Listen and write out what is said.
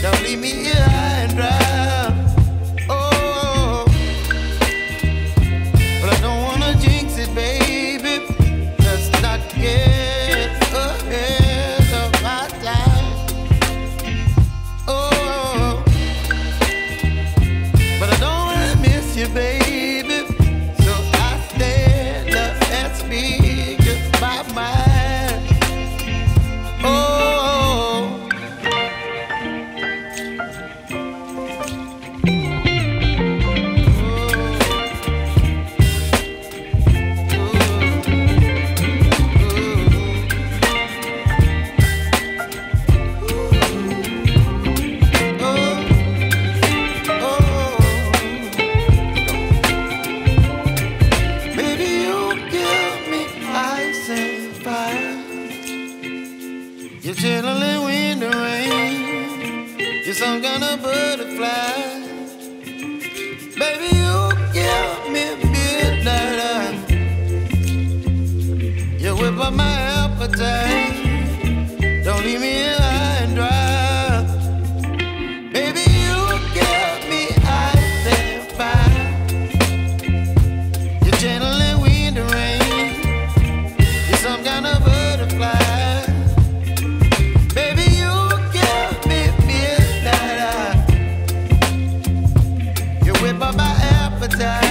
Don't leave me here high and dry. Oh, but I don't wanna jinx it, baby. Let's not get ahead of my time. Oh, but I don't wanna miss you, baby. So I stand up and speak just my mind. Oh. You're chilling wind and rain. You're some kind of butterfly. Baby, you give me midnight. You whip up my appetite. Don't leave me here high and dry. Baby, you give me ice and fire. You're channeling wind and rain. You're some kind of butterfly. Whip up my appetite.